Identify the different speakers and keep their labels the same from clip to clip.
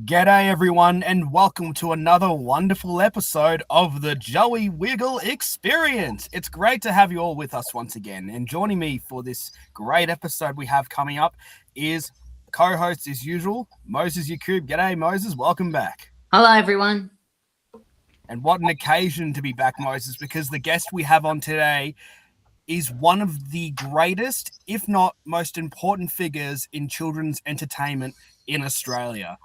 Speaker 1: G'day everyone and welcome to another wonderful episode of the Joey Wiggle Experience. It's great to have you all with us once again, and joining me for this great episode we have coming up is co-host as usual, Moses Yakub. G'day Moses, welcome back.
Speaker 2: Hello everyone.
Speaker 1: And what an occasion to be back, Moses, because the guest we have on today is one of the greatest, if not most important figures in children's entertainment in Australia.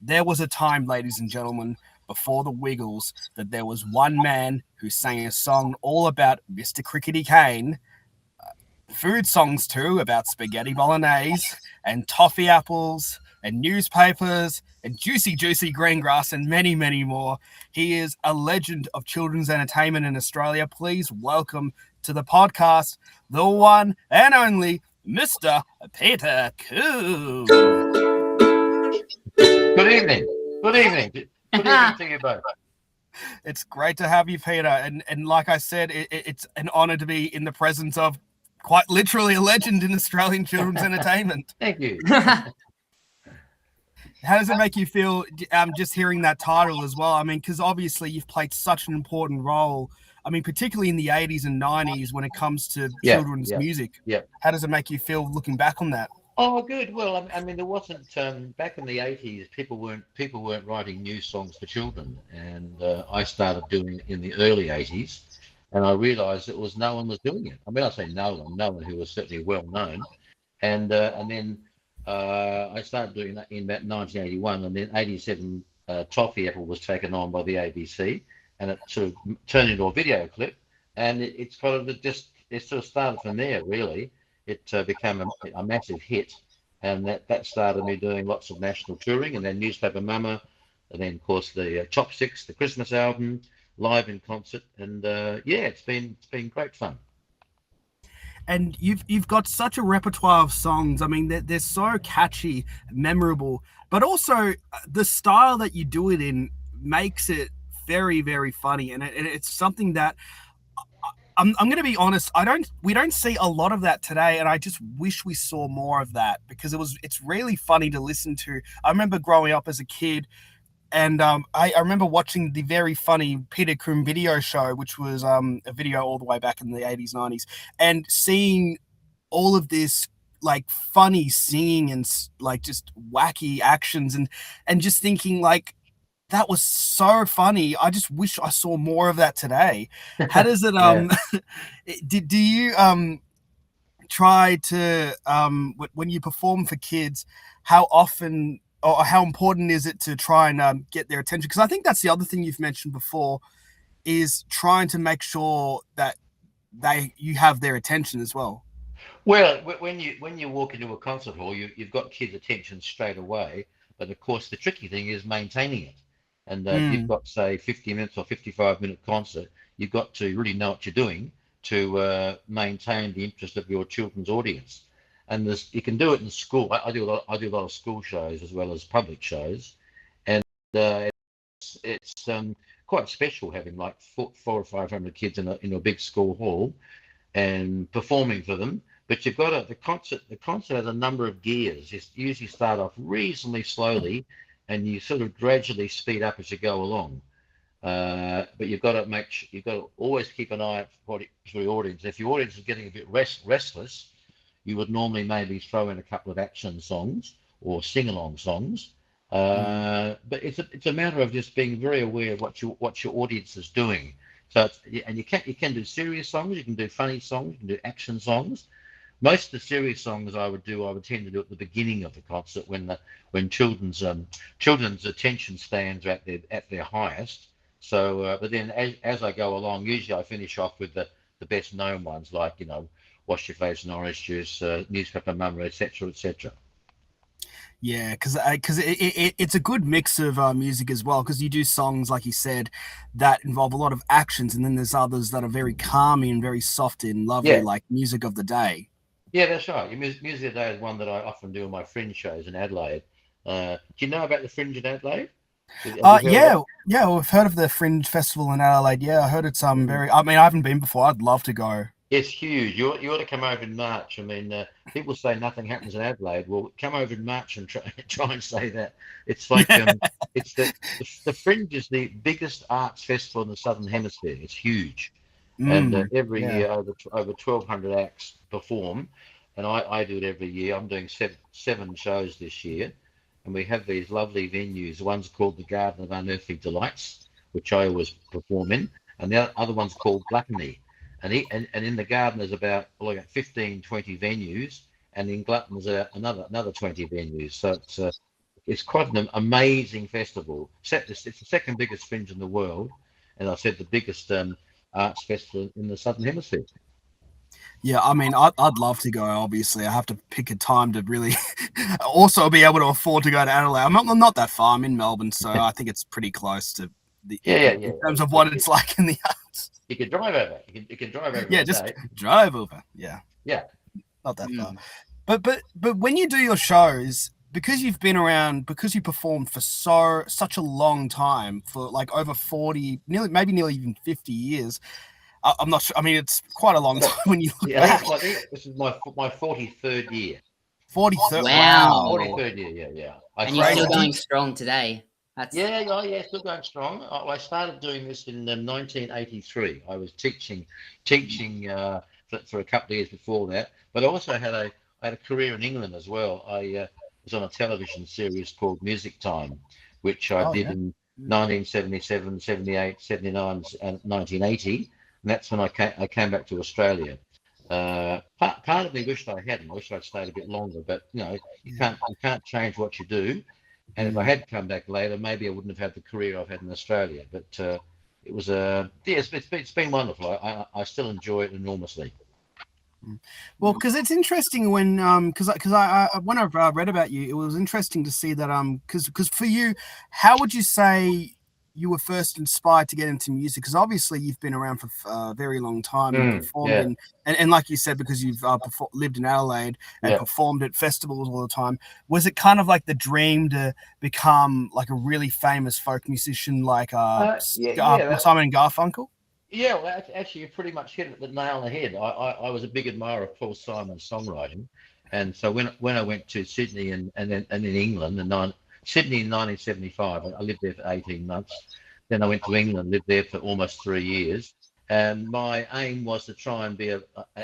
Speaker 1: There was a time, ladies and gentlemen, before the Wiggles, that there was one man who sang a song all about Mr. Cricketty Kane, food songs too, about spaghetti bolognese and toffee apples and newspapers and juicy green grass and many, many more. He is a legend of children's entertainment in Australia. Please welcome to the podcast, the one and only Mr. Peter Combe.
Speaker 3: Good evening. Good evening. Good evening to you both.
Speaker 1: It's great to have you, Peter. And like I said, it's an honor to be in the presence of quite literally a legend in Australian children's entertainment.
Speaker 3: Thank you.
Speaker 1: How does it make you feel just hearing that title as well? I mean, because obviously you've played such an important role. I mean, particularly in the 80s and 90s when it comes to children's music.
Speaker 3: Yeah.
Speaker 1: How does it make you feel looking back on that?
Speaker 3: Oh, good. Well, I mean, there wasn't back in the 80s. People weren't writing new songs for children, and I started doing it in the early 80s, and I realised that no one was doing it. I mean, I say no one who was certainly well known, and then I started doing that in about 1981, and then 87. Toffee Apple was taken on by the ABC, and it sort of turned into a video clip, and it sort of started from there really. It became a massive hit, and that started me doing lots of national touring, and then Newspaper Mama, and then of course the Chopsticks, the Christmas album, live in concert, and it's been great fun.
Speaker 1: And you've got such a repertoire of songs. I mean, they're so catchy, memorable, but also the style that you do it in makes it very, very funny, and it's something that. I'm going to be honest. We don't see a lot of that today, and I just wish we saw more of that because it's really funny to listen to. I remember growing up as a kid, and I remember watching the very funny Peter Combe video show, which was a video all the way back in the 80s, 90s, and seeing all of this like funny singing and like just wacky actions, and just thinking like, that was so funny. I just wish I saw more of that today. How does it do you try to when you perform for kids, how often or how important is it to try and get their attention? Because I think that's the other thing you've mentioned before, is trying to make sure that you have their attention as well.
Speaker 3: Well, when you walk into a concert hall, you've got kids' attention straight away, but of course the tricky thing is maintaining it. And you've got, say, 50 minutes or 55-minute concert. You've got to really know what you're doing to maintain the interest of your children's audience. And you can do it in school. I do a lot of school shows as well as public shows, and it's quite special having like 400 or 500 kids in a big school hall and performing for them. But you've got the concert has a number of gears. You usually start off reasonably slowly, and you sort of gradually speed up as you go along. But you've got to always keep an eye out for the audience. If your audience is getting a bit restless, you would normally maybe throw in a couple of action songs or sing-along songs. But it's a matter of just being very aware of what your audience is doing. So you can do serious songs, you can do funny songs, you can do action songs. Most of the serious songs I would tend to do at the beginning of the concert when children's attention spans are at their highest. So, but then as I go along, usually I finish off with the best known ones, like Wash Your Face in Orange Juice, Newspaper Mama, etc., etc.
Speaker 1: Yeah, because it's a good mix of music as well, because you do songs, like you said, that involve a lot of actions, and then there's others that are very calming and very soft and lovely, like Music of the Day.
Speaker 3: Yeah, that's right. Music of the Day is one that I often do in my Fringe shows in Adelaide. Do you know about the Fringe in Adelaide?
Speaker 1: Yeah, we've heard of the Fringe Festival in Adelaide. Yeah, I heard it's very. I mean, I haven't been before. I'd love to go.
Speaker 3: It's huge. You ought to come over in March. I mean, people say nothing happens in Adelaide. Well, come over in March and try, try and say that. It's like
Speaker 1: Yeah.
Speaker 3: it's the Fringe is the biggest arts festival in the Southern Hemisphere. It's huge, and every
Speaker 1: Yeah.
Speaker 3: year over 1,200 acts perform, and I do it every year. I'm doing seven shows this year, and we have these lovely venues. One's called the Garden of Unearthly Delights, which I always perform in, and the other one's called Gluttony. And in the garden there's about like 15, 20 venues, and in Glutton there's another 20 venues. So it's quite an amazing festival. It's the second biggest fringe in the world, and I said the biggest arts festival in the Southern Hemisphere.
Speaker 1: Yeah, I mean, I'd love to go. Obviously, I have to pick a time to really also be able to afford to go to Adelaide. I'm not that far. I'm in Melbourne, so I think it's pretty close to
Speaker 3: Yeah.
Speaker 1: in terms of what it's like in the arts.
Speaker 3: You can drive over. You can drive over in
Speaker 1: Yeah,
Speaker 3: a
Speaker 1: just
Speaker 3: day.
Speaker 1: drive over. Yeah,
Speaker 3: Yeah.
Speaker 1: not that far.
Speaker 3: Mm.
Speaker 1: But when you do your shows, because you've been around, because you performed for such a long time, for like over 40, nearly even 50 years. I'm not sure. I mean, it's quite a long time when you look
Speaker 3: Yeah,
Speaker 1: back.
Speaker 3: I think this is my 43rd year.
Speaker 1: 43rd. Wow.
Speaker 2: Wow.
Speaker 3: 43rd year, yeah. I
Speaker 2: And you're
Speaker 1: Crazy.
Speaker 2: still
Speaker 3: started.
Speaker 2: going strong today. That's
Speaker 3: Yeah, still going strong. I started doing this in 1983. I was teaching for a couple of years before that, but I also had a career in England as well. I was on a television series called Music Time, which I
Speaker 1: Oh
Speaker 3: did
Speaker 1: yeah.
Speaker 3: in 1977, 78, 79, and 1980, and that's when I came back to Australia. Part of me wished I hadn't. I wish I'd stayed a bit longer, but you can't change what you do. And if I
Speaker 1: Mm.
Speaker 3: had come back later, maybe I wouldn't have had the career I've had in Australia. But it was it's been wonderful. I still enjoy it enormously.
Speaker 1: Well, because it's interesting when because I when I read about you, it was interesting to see that because for you, how would you say you were first inspired to get into music? Because obviously you've been around for a very long time and performed
Speaker 3: Yeah,
Speaker 1: in and like you said, because you've lived in Adelaide and
Speaker 3: yeah.
Speaker 1: performed at festivals all the time. Was it kind of like the dream to become like a really famous folk musician like
Speaker 3: Yeah.
Speaker 1: Simon and Garfunkel?
Speaker 3: Yeah, well, actually, you pretty much hit the nail on the head. I was a big admirer of Paul Simon's songwriting, and so when I went to Sydney and in England, Sydney in 1975, I lived there for 18 months. Then I went to England, lived there for almost 3 years, and my aim was to try and be a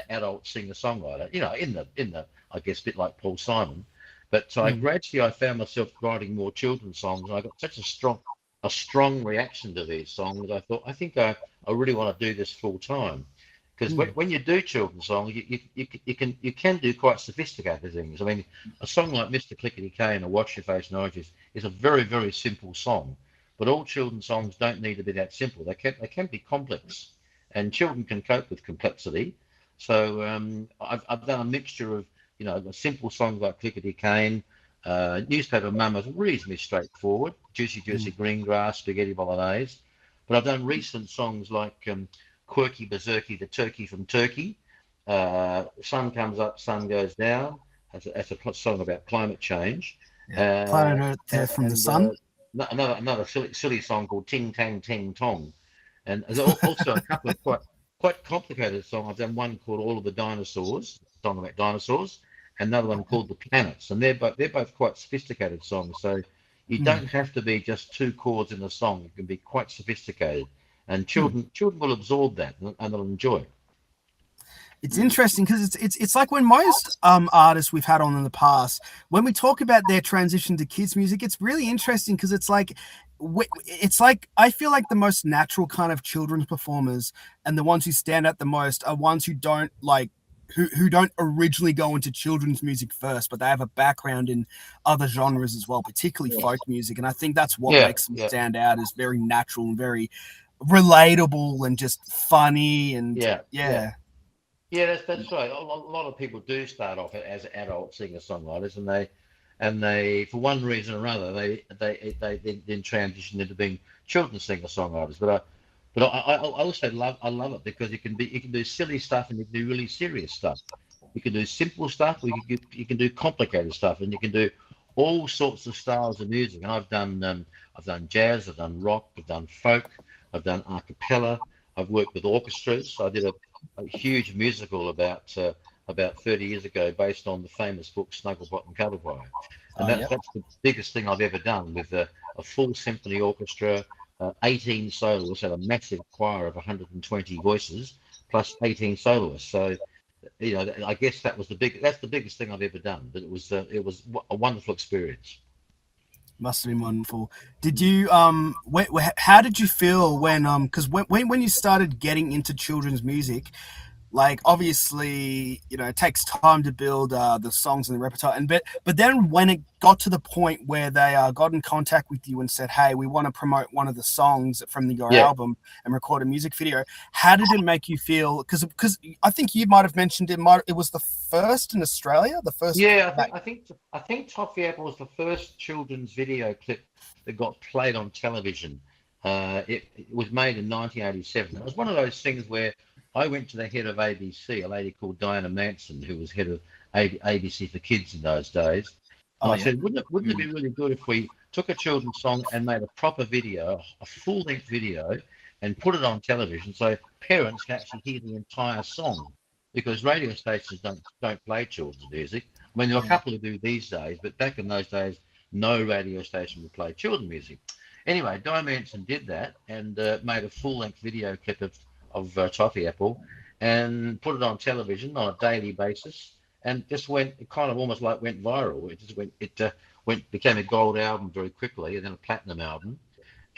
Speaker 3: adult singer-songwriter. In the I guess a bit like Paul Simon, but so I found myself writing more children's songs, and I got such a strong reaction to these songs. I think I really want to do this full time because when you do children's songs, you can do quite sophisticated things. I mean, a song like Mr. Clickety Kane or Watch Your Face and Oranges is a very very simple song, but all children's songs don't need to be that simple. They can be complex, and children can cope with complexity. So I've done a mixture of the simple songs like Clickety Kane. Newspaper Mum is reasonably straightforward. Juicy Juicy Green Grass, Spaghetti Bolognese. But I've done recent songs like Quirky Berserky, the Turkey from Turkey. Sun Comes Up, Sun Goes Down. That's a song about climate change.
Speaker 1: Yeah. Planet Earth from the
Speaker 3: And
Speaker 1: sun.
Speaker 3: another silly song called Ting Tang Ting Tong. And there's also a couple of quite complicated songs. I've done one called All of the Dinosaurs, a song about dinosaurs, and another one called The Planets. And they're both quite sophisticated songs. So you don't have to be just two chords in a song. You can be quite sophisticated, and children will absorb that and they'll enjoy it.
Speaker 1: It's interesting because it's like when most artists we've had on in the past, when we talk about their transition to kids music, it's really interesting because it's like I feel like the most natural kind of children's performers and the ones who stand out the most are ones who don't like who don't originally go into children's music first, but they have a background in other genres as well, particularly folk music. And I think that's what makes them stand out, is very natural and very relatable and just funny and
Speaker 3: Yeah, that's right. A lot of people do start off as adult singer-songwriters, and they for one reason or other they then transition into being children's singer-songwriters. But I also love it because you can do silly stuff and you can do really serious stuff. You can do simple stuff, or you can do complicated stuff, and you can do all sorts of styles of music. And I've done jazz, I've done rock, I've done folk, I've done a cappella, I've worked with orchestras. I did a huge musical about 30 years ago, based on the famous book Snugglebot and Cuddlepie, and that's the biggest thing I've ever done, with a full symphony orchestra, 18 soloists, and a massive choir of 120 voices, plus 18 soloists. So, I guess that's the biggest thing I've ever done. But it was a wonderful experience.
Speaker 1: Must have been wonderful. Did you how did you feel when because when you started getting into children's music, like obviously it takes time to build the songs and the repertoire, but then when it got to the point where they got in contact with you and said, hey, we want to promote one of the songs from your album and record a music video, how did it make you feel? Because I think you might have mentioned it was the first in Australia, the first.
Speaker 3: I think Toffee Apple was the first children's video clip that got played on television. It was made in 1987. It was one of those things where I went to the head of ABC, a lady called Diana Manson, who was head of ABC for Kids in those days. And I said, wouldn't it be really good if we took a children's song and made a proper video, a full-length video, and put it on television so parents can actually hear the entire song? Because radio stations don't play children's music. I mean, there are a couple who do these days, but back in those days, no radio station would play children's music. Anyway, Diana Manson did that and made a full-length video clip of Toffee Apple and put it on television on a daily basis, and just it kind of almost like went viral. Became a gold album very quickly, and then a platinum album,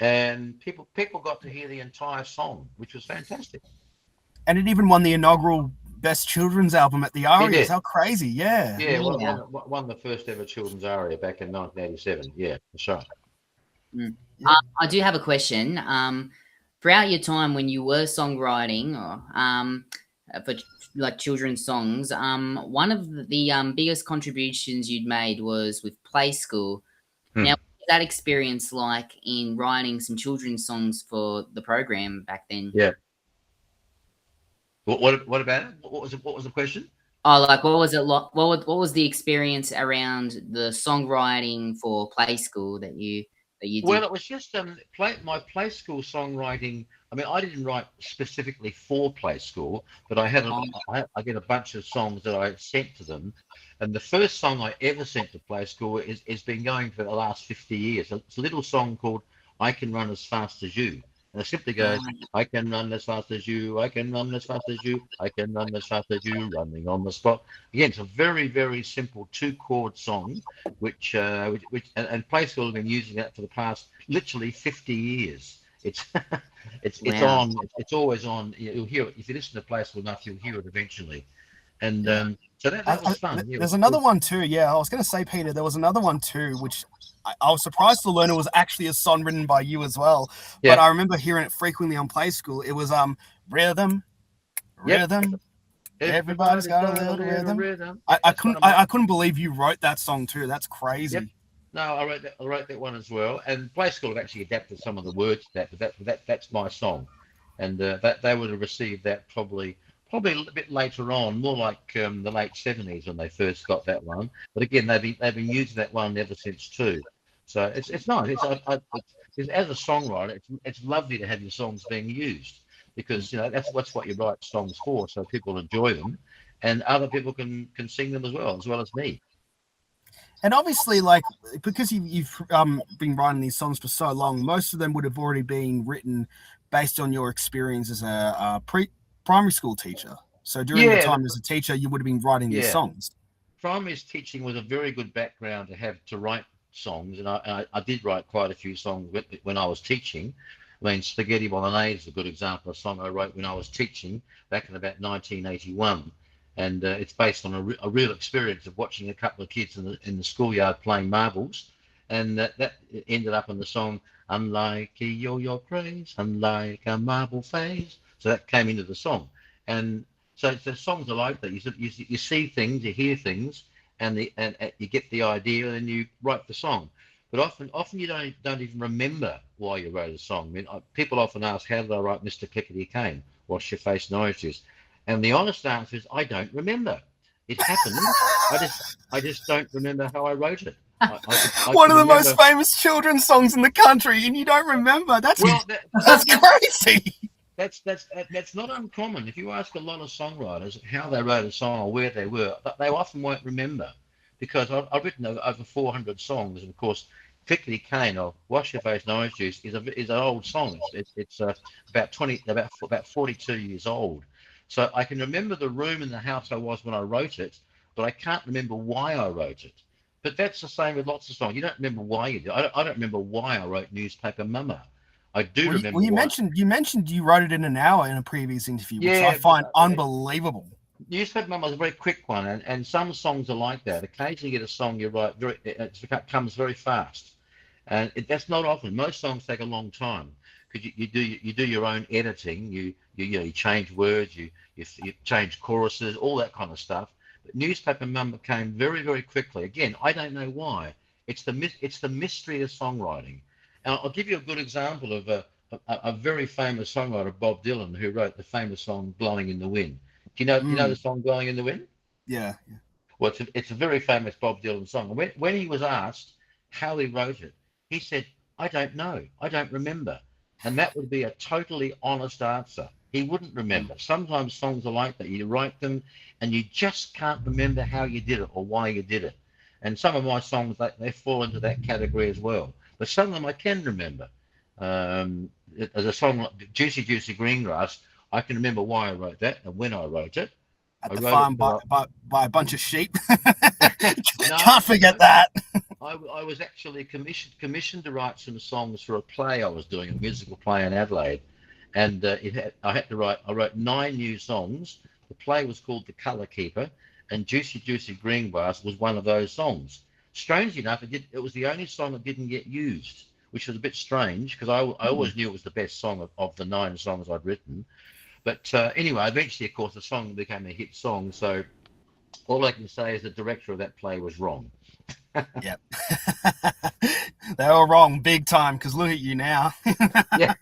Speaker 3: and people got to hear the entire song, which was fantastic.
Speaker 1: And it even won the inaugural Best Children's Album at the ARIAs. How crazy! Yeah,
Speaker 3: won the first ever children's ARIA back in 1987. Yeah, that's right.
Speaker 2: I do have a question. Throughout your time when you were songwriting for like children's songs, one of the biggest contributions you'd made was with Play School. Now, what was that experience like in writing some children's songs for the program back then?
Speaker 3: Yeah. What about it? What was the question?
Speaker 2: Oh, like what was it like? What was the experience around the songwriting for Play School that you did?
Speaker 3: Well, it was just my Play School songwriting. I mean, I didn't write specifically for Play School, but I get a bunch of songs that I sent to them. And the first song I ever sent to Play School is been going for the last 50 years. It's a little song called "I Can Run as Fast as You." And it simply goes, I can run as fast as you, I can run as fast as you, I can run as fast as you, running on the spot. Again, it's a very, very simple 2-chord song, which Play School have been using that for the past literally 50 years. It's on. It's always on. You'll hear it if you listen to Play School enough. You'll hear it eventually. And so that was fun.
Speaker 1: There's another one too. Yeah, I was going to say, Peter, there was another one too, which I was surprised to learn it was actually a song written by you as well. Yeah. But I remember hearing it frequently on Play School. It was rhythm. Everybody's got a little rhythm. I couldn't believe you wrote that song too. That's crazy. Yep.
Speaker 3: No, I wrote that one as well. And Play School have actually adapted some of the words to that, but that's my song. And they would have received that probably a little bit later on, more like the late 70s when they first got that one. But again, they've been using that one ever since too. So it's nice. It's as a songwriter, it's lovely to have your songs being used, because that's what you write songs for, so people enjoy them, and other people can sing them as well as me.
Speaker 1: And obviously, like, because you've been writing these songs for so long, most of them would have already been written based on your experience as a primary school teacher. So during the time as a teacher, you would have been writing these songs.
Speaker 3: Primary teaching was a very good background to write songs, and I did write quite a few songs when I was teaching. I mean, Spaghetti Bolognaise is a good example of a song I wrote when I was teaching back in about 1981. And it's based on a real experience of watching a couple of kids in the schoolyard playing marbles, and that ended up in the song "Unlike a yo-yo craze, unlike a marble phase." So that came into the song, and so the songs are like that. You see things, you hear things, and you get the idea, and then you write the song. But often you don't even remember why you wrote a song. I mean, people often ask, "How did I write Mr. Cricketty Came? Wash your face in orange juice?" And the honest answer is, I don't remember. It happened. I just don't remember how I wrote it.
Speaker 1: One of the most famous children's songs in the country, and you don't remember? That's crazy.
Speaker 3: that's not uncommon. If you ask a lot of songwriters how they wrote a song or where they were, they often won't remember, because I've written over 400 songs, and of course, Cricketty Cane or Wash Your Face in Orange Juice is an old song. It's about 42 years old. So I can remember the room in the house I was when I wrote it, but I can't remember why I wrote it. But that's the same with lots of songs. You don't remember why you did. I don't remember why I wrote Newspaper Mama. I do remember.
Speaker 1: Well, you mentioned you wrote it in an hour in a previous interview, which I find unbelievable.
Speaker 3: Newspaper Mama was a very quick one, and some songs are like that. Occasionally, you get a song you write it comes very fast, and that's not often. Most songs take a long time because you do your own editing. You change words, you change choruses, all that kind of stuff. But Newspaper Mama came very, very quickly. Again, I don't know why. It's the mystery of songwriting. And I'll give you a good example of a very famous songwriter, Bob Dylan, who wrote the famous song "Blowing in the Wind." Do you know the song "Blowing in the Wind"?
Speaker 1: Yeah.
Speaker 3: Well, it's a very famous Bob Dylan song. When he was asked how he wrote it, he said, "I don't know. I don't remember." And that would be a totally honest answer. He wouldn't remember. Sometimes songs are like that. You write them and you just can't remember how you did it or why you did it. And some of my songs, they fall into that category as well. But some of them I can remember. As a song like Juicy Juicy Greengrass, I can remember why I wrote that and when I wrote it.
Speaker 1: At the farm by a bunch of sheep.
Speaker 3: No,
Speaker 1: Can't forget that.
Speaker 3: I was actually commissioned to write some songs for a play I was doing, a musical play in Adelaide. And I wrote 9 new songs. The play was called The Colour Keeper, and Juicy Juicy Greengrass was one of those songs. Strangely enough, it was the only song that didn't get used, which was a bit strange because I always knew it was the best song of the 9 songs I'd written. But anyway, eventually, of course, the song became a hit song. So all I can say is the director of that play was wrong.
Speaker 1: Yep. They were wrong big time, because look at you now.
Speaker 3: Yeah.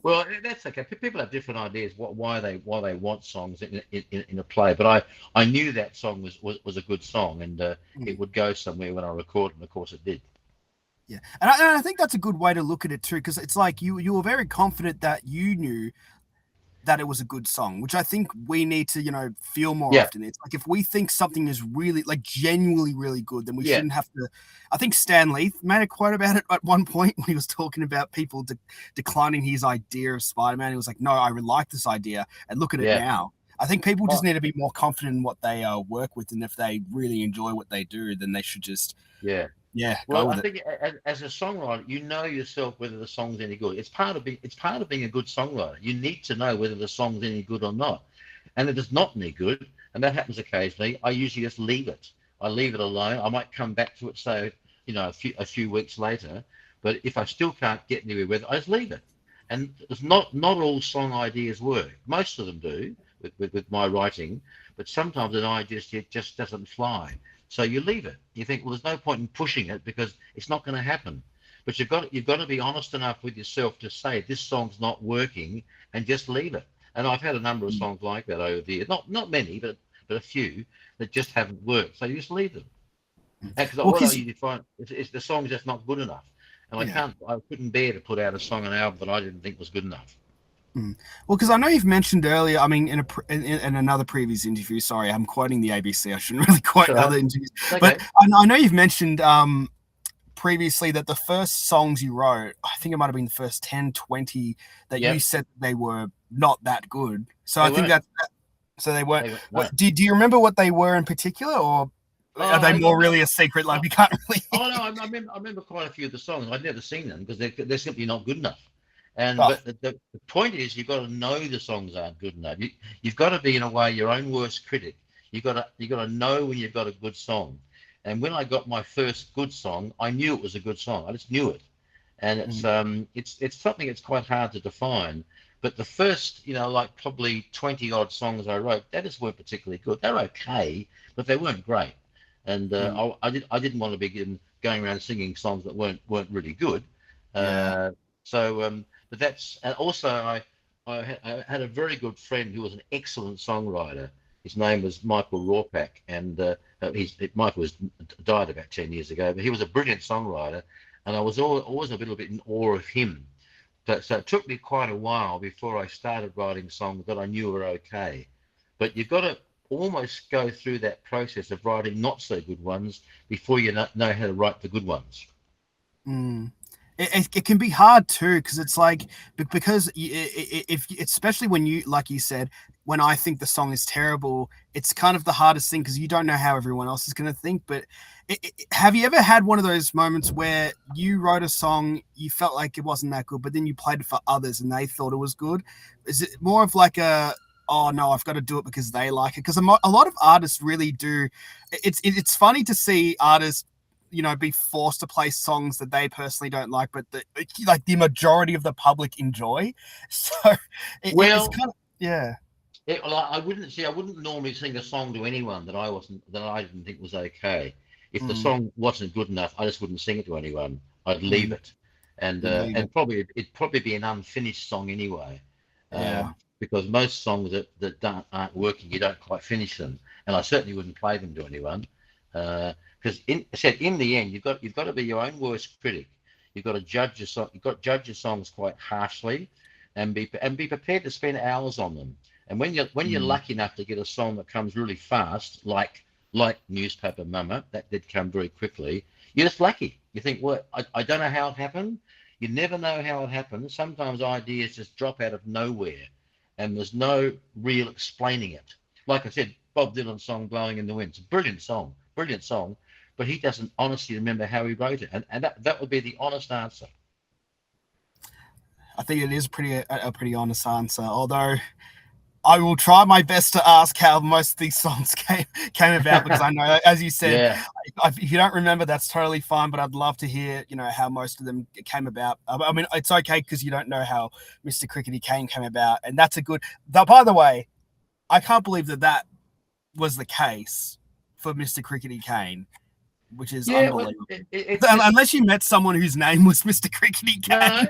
Speaker 3: Well, that's okay. People have different ideas why they want songs in a play. But I knew that song was a good song, and it would go somewhere when I recorded, and of course it did.
Speaker 1: Yeah, and I think that's a good way to look at it too, because it's like you were very confident that you knew that it was a good song, which I think we need to, feel more often. It's like if we think something is really, like, genuinely really good, then we shouldn't have to. I think Stan Lee made a quote about it at one point when he was talking about people declining his idea of Spider-Man. He was like, "No, I really like this idea, and look at it now." I think people just need to be more confident in what they work with, and if they really enjoy what they do, then they should just
Speaker 3: Well, I think as a songwriter, you know yourself whether the song's any good. It's part of being a good songwriter. You need to know whether the song's any good or not. And if it's not any good, and that happens occasionally, I usually just leave it. I leave it alone. I might come back to it, say, a few weeks later. But if I still can't get anywhere with it, I just leave it. And it's not all song ideas work. Most of them do with my writing, but sometimes an idea just doesn't fly. So you leave it. You think, well, there's no point in pushing it because it's not going to happen. But you've got to be honest enough with yourself to say this song's not working and just leave it. And I've had a number of songs like that over the years. Not many, but a few that just haven't worked. So you just leave them. Because what I usually find is the song's just not good enough. And I couldn't bear to put out a song on an album that I didn't think was good enough.
Speaker 1: Well, because I know you've mentioned earlier, I mean, in another previous interview, sorry, I'm quoting the ABC. I shouldn't really quote other interviews. Okay. But I know you've mentioned previously that the first songs you wrote, I think it might have been the first 10, 20, that you said they were not that good. So I think so they weren't. Do you remember what they were in particular, or are they more really a secret? Like, you can't really.
Speaker 3: I remember quite a few of the songs. I'd never seen them because they're simply not good enough. But the point is, you've got to know the songs aren't good enough. You've got to be, in a way, your own worst critic. You've got to know when you've got a good song. And when I got my first good song, I knew it was a good song. I just knew it. And it's something that's quite hard to define. But the first, like probably 20 odd songs I wrote, they just weren't particularly good. They're okay, but they weren't great. And I didn't want to be going around singing songs that weren't really good. But that's, and also I had a very good friend who was an excellent songwriter. His name was Michael Rorpack, and Michael died about 10 years ago, but he was a brilliant songwriter, and I was always a little bit in awe of him So it took me quite a while before I started writing songs that I knew were okay. But you've got to almost go through that process of writing not so good ones before you know how to write the good ones.
Speaker 1: Mm. It can be hard too, because it's like, because if especially when you, like you said, when I think the song is terrible, it's kind of the hardest thing because you don't know how everyone else is going to think. But have you ever had one of those moments where you wrote a song, you felt like it wasn't that good, but then you played it for others and they thought it was good? Is it more of like oh no, I've got to do it because they like it? Because a lot of artists really do. It's funny to see artists, be forced to play songs that they personally don't like, but the majority of the public enjoy. So it's kind of, yeah.
Speaker 3: I wouldn't normally sing a song to anyone that I didn't think was okay. If the song wasn't good enough, I just wouldn't sing it to anyone. I'd leave it, and probably it'd probably be an unfinished song anyway.
Speaker 1: Yeah.
Speaker 3: Because most songs that aren't working, you don't quite finish them, and I certainly wouldn't play them to anyone. Because in the end, you've got to be your own worst critic. You've got to judge your song. You've got to judge your songs quite harshly, and be prepared to spend hours on them. And when you're lucky enough to get a song that comes really fast, like Newspaper Mama, that did come very quickly, you're just lucky. You think, well, I don't know how it happened. You never know how it happened. Sometimes ideas just drop out of nowhere, and there's no real explaining it. Like I said, Bob Dylan's song "Blowing in the Wind." It's a brilliant song, but he doesn't honestly remember how he wrote it, and that would be the honest answer.
Speaker 1: I think it is a pretty honest answer, although I will try my best to ask how most of these songs came about, because I know, as you said,
Speaker 3: Yeah.
Speaker 1: If you don't remember, that's totally fine, but I'd love to hear, how most of them came about. I mean, it's okay because you don't know how Mr. Cricketty Kane came about, and that's a good. By the way, I can't believe that was the case for Mr. Cricketty Kane, which is unbelievable. Well, unless you met someone whose name was Mr. Cricketty Kane.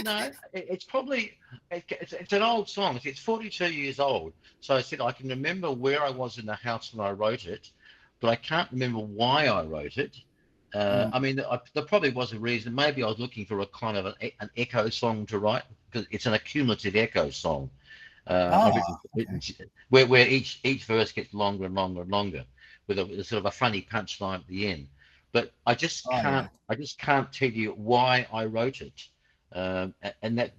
Speaker 3: No, it's probably it's an old song. It's 42 years old. So I said I can remember where I was in the house when I wrote it, but I can't remember why I wrote it. I mean, there probably was a reason. Maybe I was looking for a kind of an echo song to write, because it's an accumulative echo song. Where each verse gets longer and longer and longer, with a sort of a funny punchline at the end. But I just can't tell you why I wrote it. And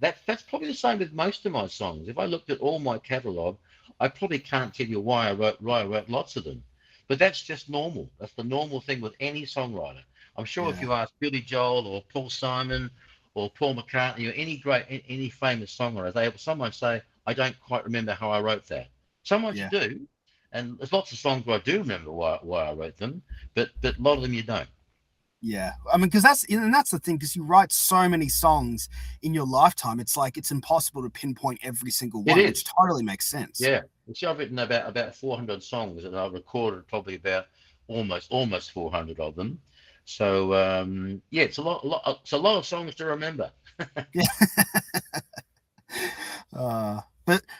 Speaker 3: that's probably the same with most of my songs. If I looked at all my catalogue, I probably can't tell you why I wrote lots of them. But that's just normal. That's the normal thing with any songwriter. I'm sure if you ask Billy Joel or Paul Simon or Paul McCartney or any famous songwriter, someone say, I don't quite remember how I wrote that. Some you do, and there's lots of songs where I do remember why I wrote them, but a lot of them you don't.
Speaker 1: Yeah, I mean, because that's the thing, because you write so many songs in your lifetime, it's like it's impossible to pinpoint every single one, which totally makes sense.
Speaker 3: Yeah, see, I've written about 400 songs, and I've recorded probably about almost 400 of them. So it's a lot. It's a lot of songs to remember.
Speaker 1: Yeah.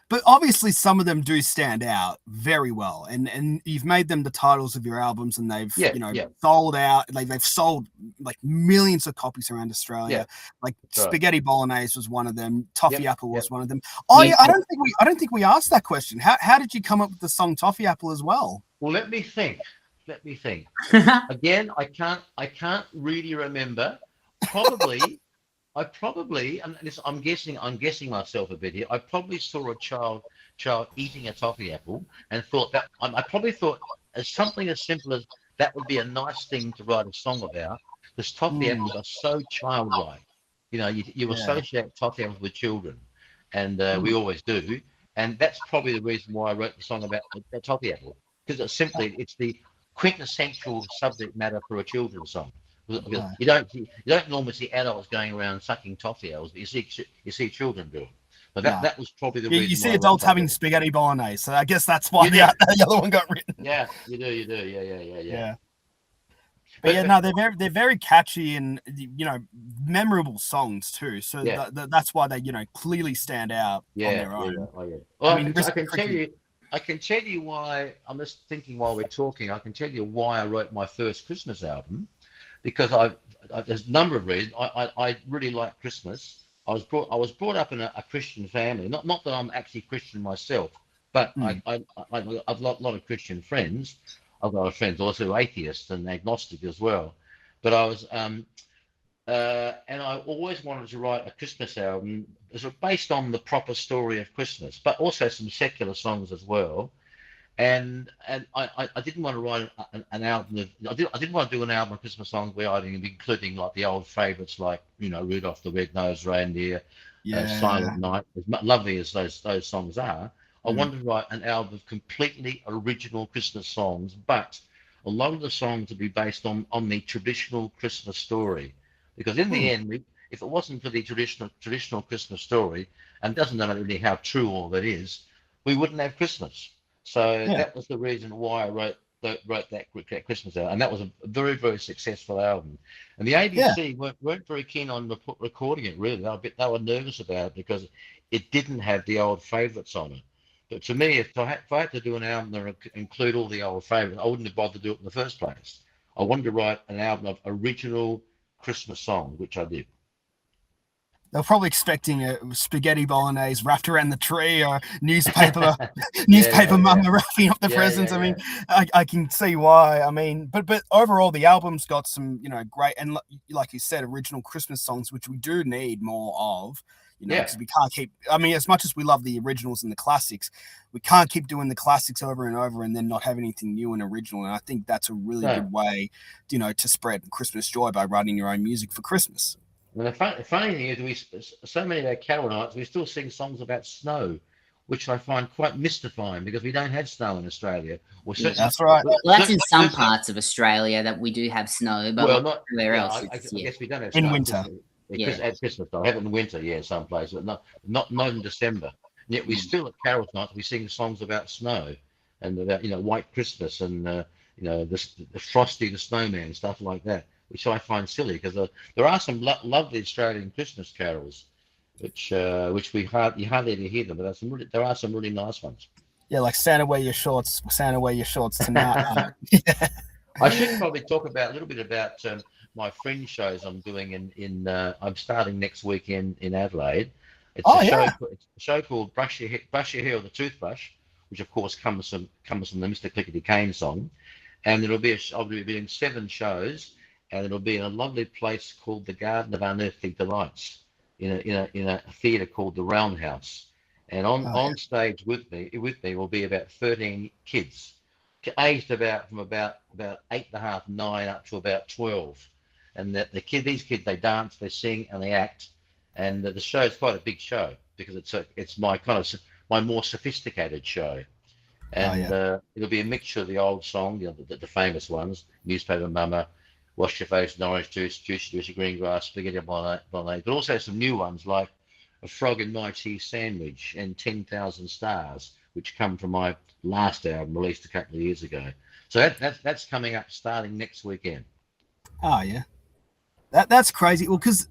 Speaker 1: But obviously some of them do stand out very well, and you've made them the titles of your albums, and they've sold out. They've sold like millions of copies around Australia. Like Spaghetti Bolognaise was one of them. Toffee Apple was one of them. Oh yeah, I don't think we asked that question. How did you come up with the song Toffee Apple as well?
Speaker 3: Well, let me think. Again, I can't really remember. And I'm guessing myself a bit here. I probably saw a child eating a toffee apple and thought that I probably thought as something as simple as that would be a nice thing to write a song about, because toffee apples are so childlike. You associate toffee apples with children, and we always do. And that's probably the reason why I wrote the song about the toffee apple, because it's the quintessential subject matter for a children's song. You don't normally see adults going around sucking toffee apples, but you see children do it. But that was probably the reason.
Speaker 1: You see adults having spaghetti bolognese, so I guess that's why the other one got written.
Speaker 3: Yeah, you do. Yeah.
Speaker 1: But they're very catchy and memorable songs too. So that's why they clearly stand out on their own.
Speaker 3: Well, I can tell you why. I'm just thinking while we're talking. I can tell you why I wrote my first Christmas album. Because there's a number of reasons. I really like Christmas. I was brought up in a Christian family. Not that I'm actually Christian myself, but I've got a lot of Christian friends. I've got a lot of friends also atheists and agnostic as well. But I was and I always wanted to write a Christmas album sort of based on the proper story of Christmas, but also some secular songs as well. And I didn't want to write an album I didn't want to do an album of Christmas songs where I'd be including like the old favourites like Rudolph the Red-Nosed Reindeer, Silent Night. As lovely as those songs are, I wanted to write an album of completely original Christmas songs, but a lot of the songs would be based on the traditional Christmas story, because in the end, if it wasn't for the traditional Christmas story, and it doesn't matter really how true all that is, we wouldn't have Christmas. So that was the reason why I wrote that Christmas album, and that was a very, very successful album. And the ABC weren't very keen on recording it. Really, they were nervous about it because it didn't have the old favourites on it. But to me, if I had to do an album that include all the old favourites, I wouldn't have bothered to do it in the first place. I wanted to write an album of original Christmas songs, which I did.
Speaker 1: They're probably expecting a spaghetti bolognese wrapped around the tree, or newspaper mama wrapping up the presents. I mean, I can see why. I mean, but overall, the album's got some, great, and like you said, original Christmas songs, which we do need more of. Because we can't keep. I mean, as much as we love the originals and the classics, we can't keep doing the classics over and over and then not have anything new and original. And I think that's a really good way, to spread Christmas joy by writing your own music for Christmas.
Speaker 3: And the funny thing is, so many of our carol nights, we still sing songs about snow, which I find quite mystifying because we don't have snow in Australia.
Speaker 1: That's right.
Speaker 2: Well, that's in some parts of Australia that we do have snow, but not everywhere else.
Speaker 3: I guess we don't have
Speaker 1: snow.
Speaker 3: In
Speaker 1: winter.
Speaker 3: At Christmas, I have it in winter, some places, but not in December. And yet we still at carol nights we sing songs about snow and about White Christmas and the Frosty the Snowman, stuff like that, which I find silly because there are some lovely Australian Christmas carols, which you hardly ever hear them, but there are some really nice ones.
Speaker 1: Yeah, like Santa wear your shorts tonight.
Speaker 3: I should probably talk a little bit about my fringe shows I'm doing I'm starting next weekend in Adelaide. It's a show called Brush Your Hair with a Toothbrush, which of course comes from the Mr. Cricketty Kane song, and I'll be doing 7 shows, and it'll be in a lovely place called the Garden of Unearthly Delights in a theatre called the Roundhouse, and on stage with me will be about 13 kids, aged from about 8.5, 9 up to about 12. And these kids, they dance, they sing, and they act. And the show is quite a big show because it's my more sophisticated show. And it'll be a mixture of the old song, the famous ones, Newspaper Mama, Wash Your Face in Orange Juice, Juicy Green Grass, Spaghetti Bolognese, but also some new ones like A Frog in My Tea Sandwich and 10,000 Stars, which come from my last album released a couple of years ago. So that's coming up starting next weekend.
Speaker 1: Oh yeah. That's crazy. Well, because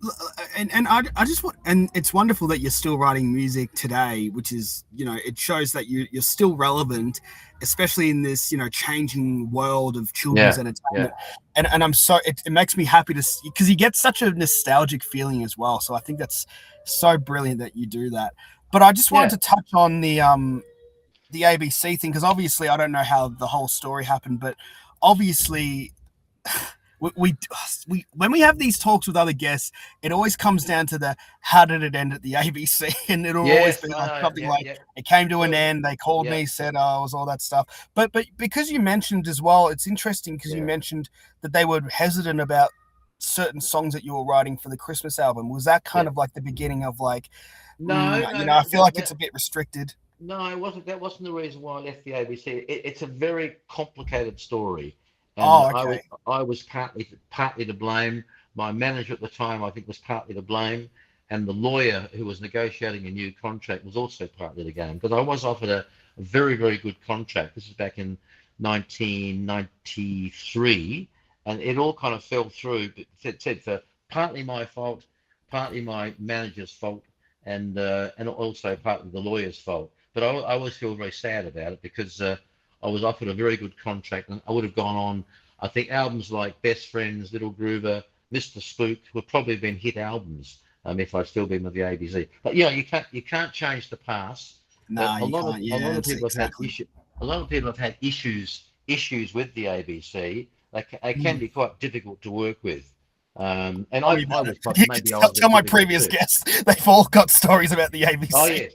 Speaker 1: I just want, and it's wonderful that you're still writing music today, which is, it shows that you're still relevant, especially in this, changing world of children's entertainment. Yeah. And I'm so, it makes me happy to see, because you get such a nostalgic feeling as well. So I think that's so brilliant that you do that. But I just wanted to touch on the ABC thing, because obviously I don't know how the whole story happened, but obviously we when we have these talks with other guests, it always comes down to how did it end at the ABC, and it'll always be like something it came to an end. They called me, said, it was all that stuff. But because you mentioned as well, it's interesting because you mentioned that they were hesitant about certain songs that you were writing for the Christmas album. Was that kind of like the beginning of like, I feel like it's a bit restricted.
Speaker 3: No, it wasn't. That wasn't the reason why I left the ABC. It's a very complicated story. And I was partly to blame. My manager at the time, I think, was partly to blame, and the lawyer who was negotiating a new contract was also partly to blame, because I was offered a very, very good contract. This is back in 1993, and it all kind of fell through. But said for partly my fault, partly my manager's fault, and also partly the lawyer's fault. But I always feel very sad about it because I was offered a very good contract, and I would have gone on. I think albums like Best Friends, Little Groover, Mr. Spook would probably have been hit albums, if I'd still been with the ABC. But you can't change the past.
Speaker 1: No,
Speaker 3: But
Speaker 1: you can't.
Speaker 3: a lot
Speaker 1: Yeah,
Speaker 3: of people
Speaker 1: exactly.
Speaker 3: a lot of people have had issues with the ABC. They can be quite difficult to work with. And I was maybe I was a bit
Speaker 1: tell my
Speaker 3: difficult
Speaker 1: previous
Speaker 3: too.
Speaker 1: guests, they've all got stories about the ABC.
Speaker 3: Oh yes,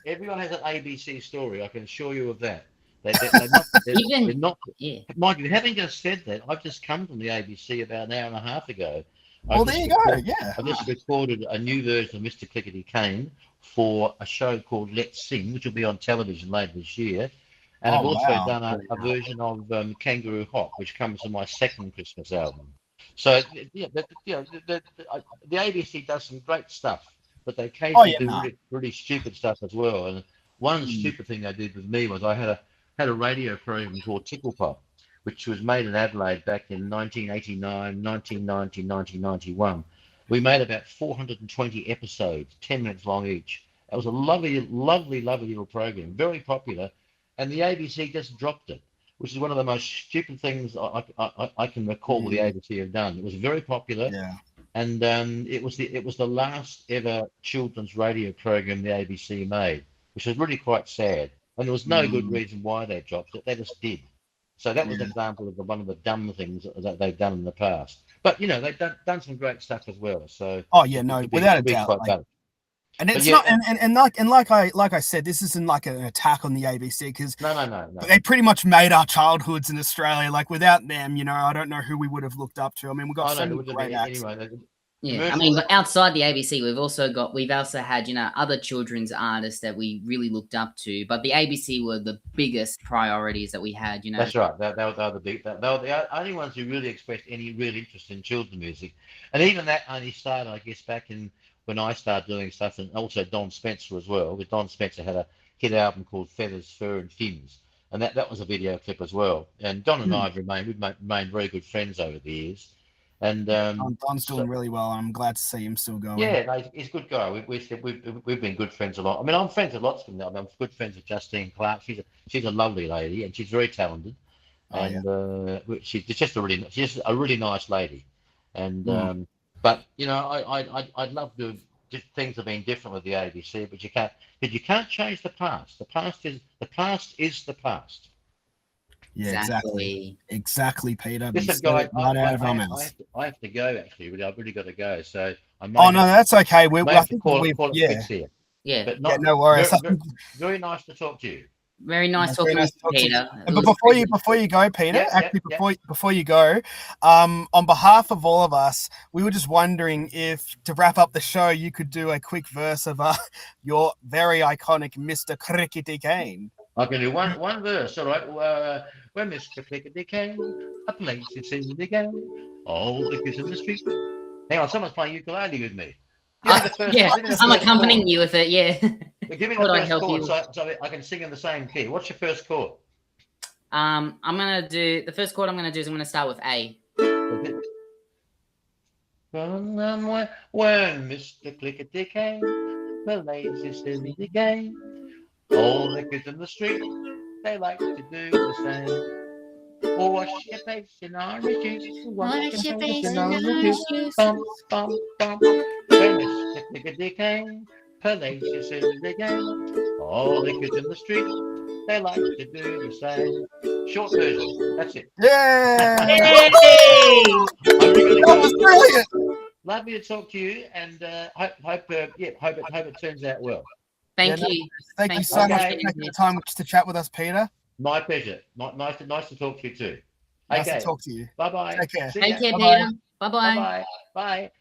Speaker 3: everyone has an ABC story. I can assure you of that. They're not.
Speaker 2: Yeah.
Speaker 3: Mind you, having just said that, I've just come from the ABC about an hour and a half ago.
Speaker 1: Well, there you go. Yeah.
Speaker 3: I just recorded a new version of Mr. Cricketty Kane for a show called Let's Sing, which will be on television later this year. And I've also
Speaker 1: wow.
Speaker 3: done a version of Kangaroo Hop, which comes from my second Christmas album. So yeah, the ABC does some great stuff, but they occasionally do really stupid stuff as well. And one stupid thing they did with me was I had a radio program called Tickle Pop, which was made in Adelaide back in 1989, 1990, 1991. We made about 420 episodes, 10 minutes long each. It was a lovely, lovely, lovely little program, very popular, and the ABC just dropped it, which is one of the most stupid things I can recall the ABC have done. It was very popular, and it was the last ever children's radio program the ABC made, which was really quite sad. And there was no good reason why they dropped it. They just did. So that was an example of one of the dumb things that they've done in the past. But they've done some great stuff as well. So
Speaker 1: without a doubt. And it's not, and like I said, this isn't like an attack on the ABC because
Speaker 3: no.
Speaker 1: They pretty much made our childhoods in Australia. Like without them, I don't know who we would have looked up to. I mean, we've got so many great acts.
Speaker 3: Anyway,
Speaker 2: yeah, I mean, but outside the ABC, we've also had other children's artists that we really looked up to. But the ABC were the biggest priorities that we had.
Speaker 3: That's right. They were the only ones who really expressed any real interest in children's music, and even that only started, I guess, back in when I started doing stuff, and also Don Spencer as well. Because Don Spencer had a hit album called Feathers, Fur, and Fins, and that was a video clip as well. And Don and I have remained very good friends over the years. And
Speaker 1: Don's doing really well. I'm glad to see him still going.
Speaker 3: Yeah, no, he's a good guy. We've been good friends a lot. I mean, I'm friends with lots of them. I'm good friends with Justine Clark. She's a lovely lady, and she's very talented. She's just a really nice lady. And but I'd love to. Things have been different with the ABC, but you can't change the past. The past is the past.
Speaker 1: Yeah, exactly, Peter.
Speaker 3: Listen, guys, I have to go. Actually, I've really got to go. So I might.
Speaker 1: Oh no, that's okay.
Speaker 3: I think call it quits here.
Speaker 2: Yeah,
Speaker 3: but
Speaker 1: no worries.
Speaker 3: Very nice to talk to you.
Speaker 2: Very nice talking to you, Peter.
Speaker 1: But before you go, Peter, before you go, on behalf of all of us, we were just wondering if, to wrap up the show, you could do a quick verse of your very iconic Mr. Cricketty Kane.
Speaker 3: I can do one verse. All right. When Mr. Cricketty came, a place is in the game. All the kids in the street. Hang on, someone's playing ukulele with me.
Speaker 2: I'm accompanying you with it. Yeah.
Speaker 3: Give me the first chord so I can sing in the same key. What's your first chord?
Speaker 2: I'm gonna do the first chord. I'm gonna start with A.
Speaker 3: When Mr. Cricketty came, the lazy silly game. All the kids in the street, they like to do the same. Wash your face in orange juice. Wash your face in orange juice. Bum, bum, bum. When Mr. Cricketty came, lazy silly game. All the kids in the street, they like to do the same. Short version. That's it.
Speaker 1: Yeah.
Speaker 3: That was brilliant. Lovely to talk to you, and hope it turns out well.
Speaker 2: Thank you.
Speaker 1: Thank you so much for taking the time to chat with us, Peter.
Speaker 3: My pleasure. Nice to talk to you too.
Speaker 1: Nice to talk to you.
Speaker 3: Bye bye.
Speaker 1: Take care.
Speaker 2: Take care, Peter. Bye bye.
Speaker 3: Bye bye.